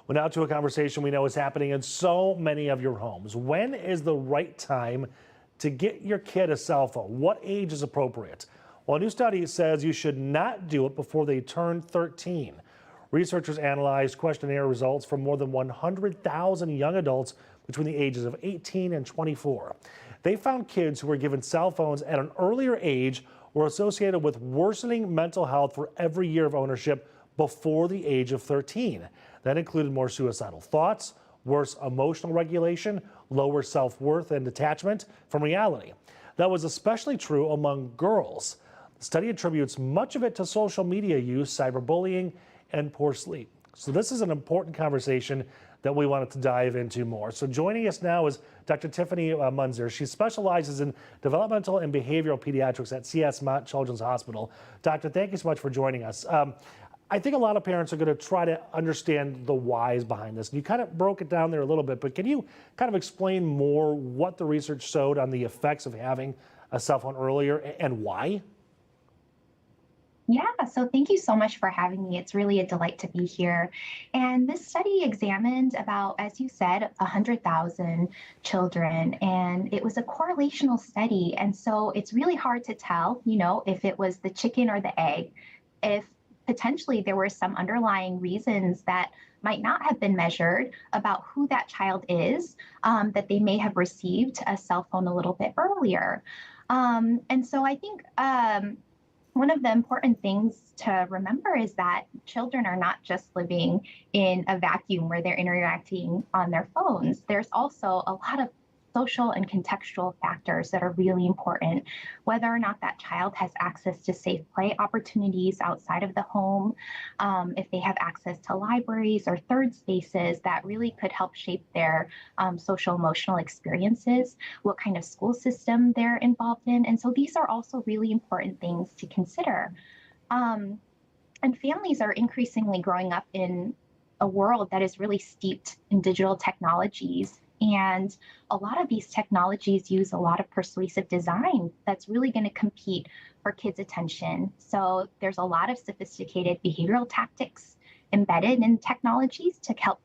Well, now to a conversation we know is happening in so many of your homes. When is the right time to get your kid a cell phone? What age is appropriate? Well, a new study says you should not do it before they turn 13. Researchers analyzed questionnaire results from more than 100,000 young adults between the ages of 18 and 24. They found kids who were given cell phones at an earlier age were associated with worsening mental health for every year of ownership before the age of 13. That included more suicidal thoughts, worse emotional regulation, lower self-worth and detachment from reality. That was especially true among girls. The study attributes much of it to social media use, cyberbullying, and poor sleep. So this is an important conversation that we wanted to dive into more. So joining us now is Dr. Tiffany Munzer. She specializes in developmental and behavioral pediatrics at CS Mott Children's Hospital. Doctor, thank you so much for joining us. I think a lot of parents are going to try to understand the whys behind this. You kind of broke it down there a little bit, but can you kind of explain more what the research showed on the effects of having a cell phone earlier and why? Yeah, so thank you so much for having me. It's really a delight to be here. And this study examined about, as you said, 100,000 children, and it was a correlational study. And so it's really hard to tell, if it was the chicken or the egg, if potentially there were some underlying reasons that might not have been measured about who that child is, that they may have received a cell phone a little bit earlier. And so I think one of the important things to remember is that children are not just living in a vacuum where they're interacting on their phones. There's also a lot of social and contextual factors that are really important, whether or not that child has access to safe play opportunities outside of the home, if they have access to libraries or third spaces that really could help shape their social emotional experiences, what kind of school system they're involved in. And so these are also really important things to consider. And families are increasingly growing up in a world that is really steeped in digital technologies. And a lot of these technologies use a lot of persuasive design that's really going to compete for kids' attention. So there's a lot of sophisticated behavioral tactics embedded in technologies to help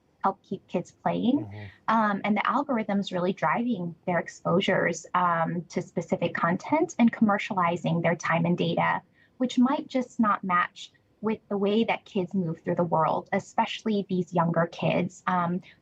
keep kids playing. And the algorithms really driving their exposures to specific content and commercializing their time and data, which might just not match with the way that kids move through the world, especially these younger kids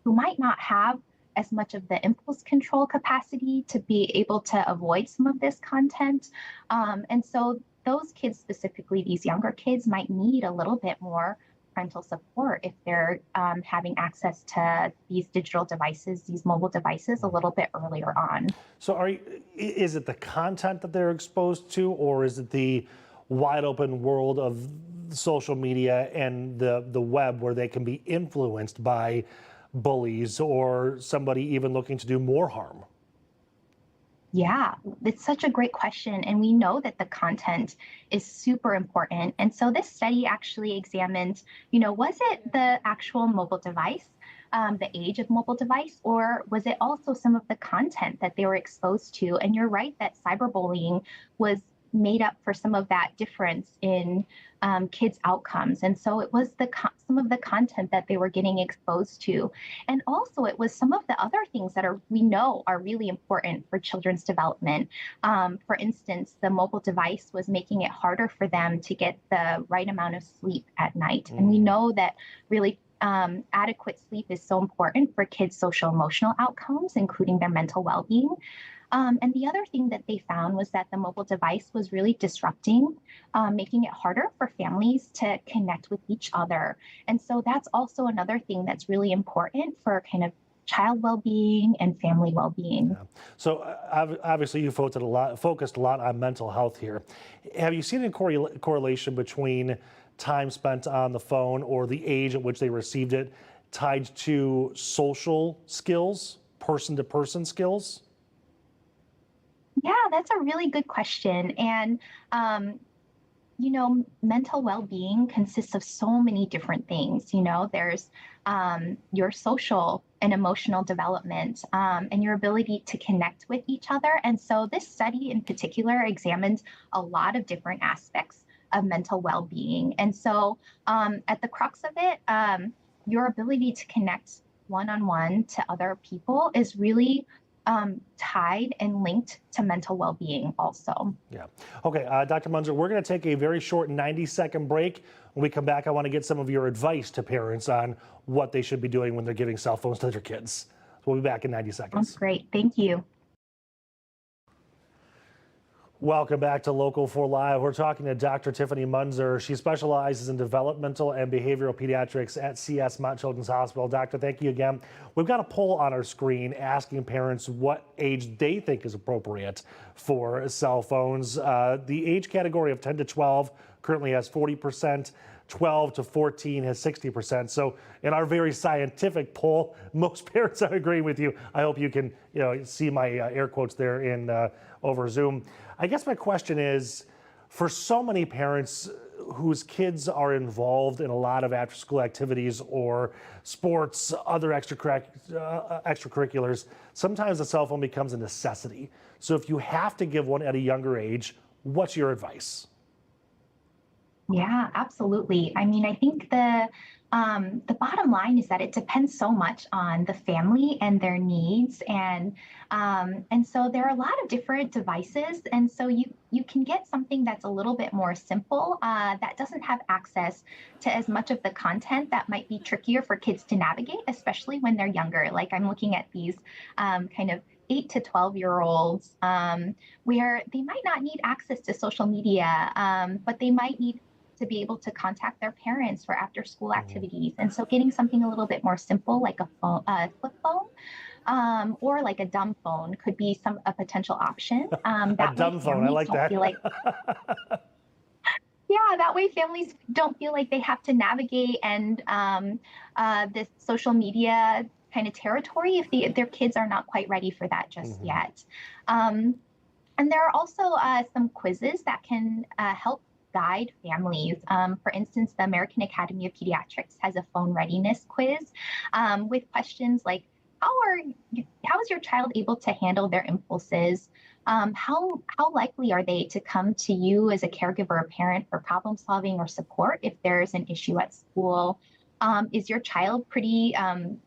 who might not have as much of the impulse control capacity to be able to avoid some of this content. And so those kids, specifically these younger kids, might need a little bit more parental support if they're having access to these digital devices, these mobile devices a little bit earlier on. So is it the content that they're exposed to, or is it the wide open world of social media and the web where they can be influenced by bullies or somebody even looking to do more harm? Yeah, it's such a great question. And we know that the content is super important. And so this study actually examined, was it the actual mobile device, the age of mobile device, or was it also some of the content that they were exposed to? And you're right that cyberbullying was made up for some of that difference in kids' outcomes. And so it was some of the content that they were getting exposed to. And also it was some of the other things that we know are really important for children's development. For instance, the mobile device was making it harder for them to get the right amount of sleep at night. And we know that really adequate sleep is so important for kids' social emotional outcomes, including their mental well-being. And the other thing that they found was that the mobile device was really disrupting, making it harder for families to connect with each other. And so that's also another thing that's really important for kind of child well-being and family well-being. Yeah. So obviously you focused a lot on mental health here. Have you seen a correlation between time spent on the phone or the age at which they received it tied to social skills, person-to-person skills? Yeah, that's a really good question. And, mental well-being consists of so many different things. There's your social and emotional development and your ability to connect with each other. And so this study in particular examined a lot of different aspects of mental well-being. And so at the crux of it, your ability to connect one-on-one to other people is really tied and linked to mental well-being also. Yeah. Okay, Dr. Munzer, we're going to take a very short 90-second break. When we come back, I want to get some of your advice to parents on what they should be doing when they're giving cell phones to their kids. So we'll be back in 90 Sounds seconds. great. Thank you. Welcome back to Local 4 Live. We're talking to Dr. Tiffany Munzer. She specializes in developmental and behavioral pediatrics at CS Mott Children's Hospital. Doctor, thank you again. We've got a poll on our screen asking parents what age they think is appropriate for cell phones. The age category of 10 to 12 currently has 40%. 12 to 14 has 60%. So in our very scientific poll, most parents are agreeing with you. I hope you can see my air quotes there in over Zoom. I guess my question is, for so many parents whose kids are involved in a lot of after-school activities or sports, other extracurriculars, sometimes the cell phone becomes a necessity. So if you have to give one at a younger age, what's your advice? Yeah, absolutely. I mean, I think the bottom line is that it depends so much on the family and their needs, and so there are a lot of different devices, and so you can get something that's a little bit more simple that doesn't have access to as much of the content that might be trickier for kids to navigate, especially when they're younger. Like I'm looking at these kind of 8 to 12-year-olds where they might not need access to social media, but they might need to be able to contact their parents for after school activities. And so getting something a little bit more simple like a phone, flip phone, or like a dumb phone could be a potential option. A dumb phone, I like that. Yeah, that way families don't feel like they have to navigate and this social media kind of territory if their kids are not quite ready for that just yet. And there are also some quizzes that can help guide families. For instance, the American Academy of Pediatrics has a phone readiness quiz with questions like, how is your child able to handle their impulses? How likely are they to come to you as a caregiver or parent for problem solving or support if there's an issue at school? Is your child pretty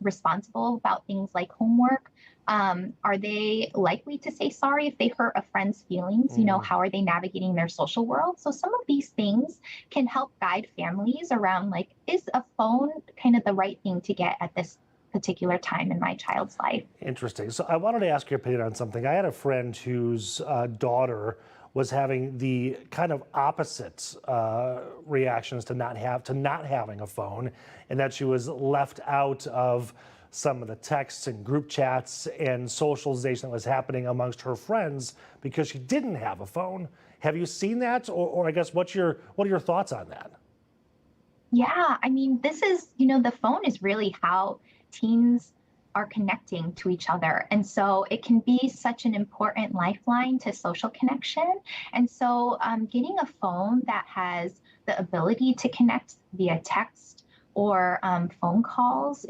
responsible about things like homework? Are they likely to say sorry if they hurt a friend's feelings? You know, how are they navigating their social world? So some of these things can help guide families around like, is a phone kind of the right thing to get at this particular time in my child's life? Interesting. So I wanted to ask your opinion on something. I had a friend whose daughter was having the kind of opposite reactions to not having a phone, and that she was left out of some of the texts and group chats and socialization that was happening amongst her friends because she didn't have a phone. Have you seen that, or I guess what are your thoughts on that? Yeah, I mean, this is, the phone is really how teens are connecting to each other. And so it can be such an important lifeline to social connection. And so getting a phone that has the ability to connect via text or phone calls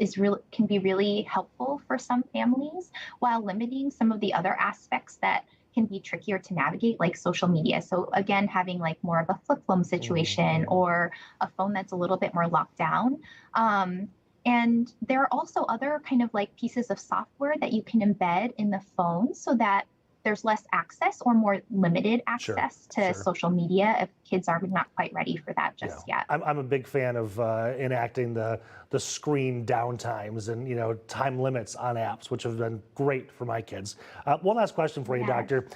can be really helpful for some families while limiting some of the other aspects that can be trickier to navigate, like social media. So again, having like more of a flip phone situation or a phone that's a little bit more locked down. And there are also other kind of like pieces of software that you can embed in the phone so that there's less access or more limited access to social media if kids are not quite ready for that just yet. I'm a big fan of enacting the screen downtimes and time limits on apps, which have been great for my kids. One last question for you, Doctor.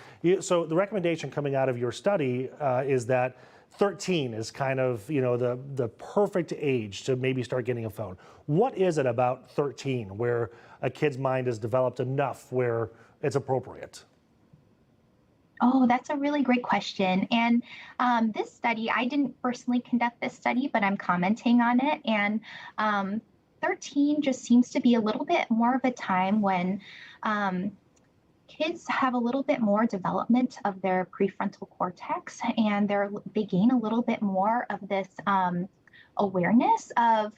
So the recommendation coming out of your study is that 13 is kind of the perfect age to maybe start getting a phone. What is it about 13 where a kid's mind is developed enough where it's appropriate? Oh, that's a really great question. And this study, I didn't personally conduct this study, but I'm commenting on it. And 13 just seems to be a little bit more of a time when kids have a little bit more development of their prefrontal cortex, and they gain a little bit more of this awareness of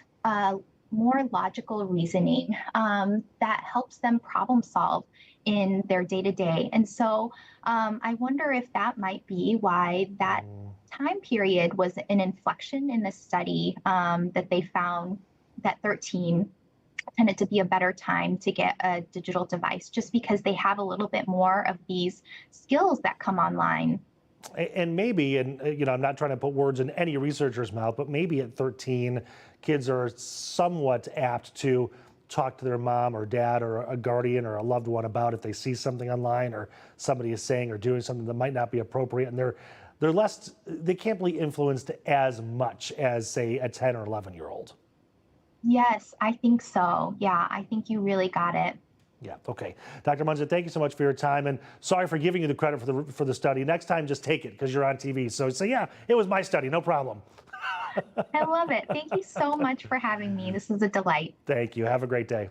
more logical reasoning that helps them problem solve in their day-to-day. And so I wonder if that might be why that time period was an inflection in the study that they found that 13 tended to be a better time to get a digital device just because they have a little bit more of these skills that come online. And maybe, and I'm not trying to put words in any researcher's mouth, but maybe at 13, kids are somewhat apt to talk to their mom or dad or a guardian or a loved one about if they see something online or somebody is saying or doing something that might not be appropriate, and they can't be influenced as much as, say, a 10 or 11-year-old. Yes, I think so. Yeah, I think you really got it. Yeah. Okay. Dr. Munson, thank you so much for your time, and sorry for giving you the credit for the study. Next time, just take it because you're on TV. So say, yeah, it was my study, no problem. I love it. Thank you so much for having me. This is a delight. Thank you. Have a great day.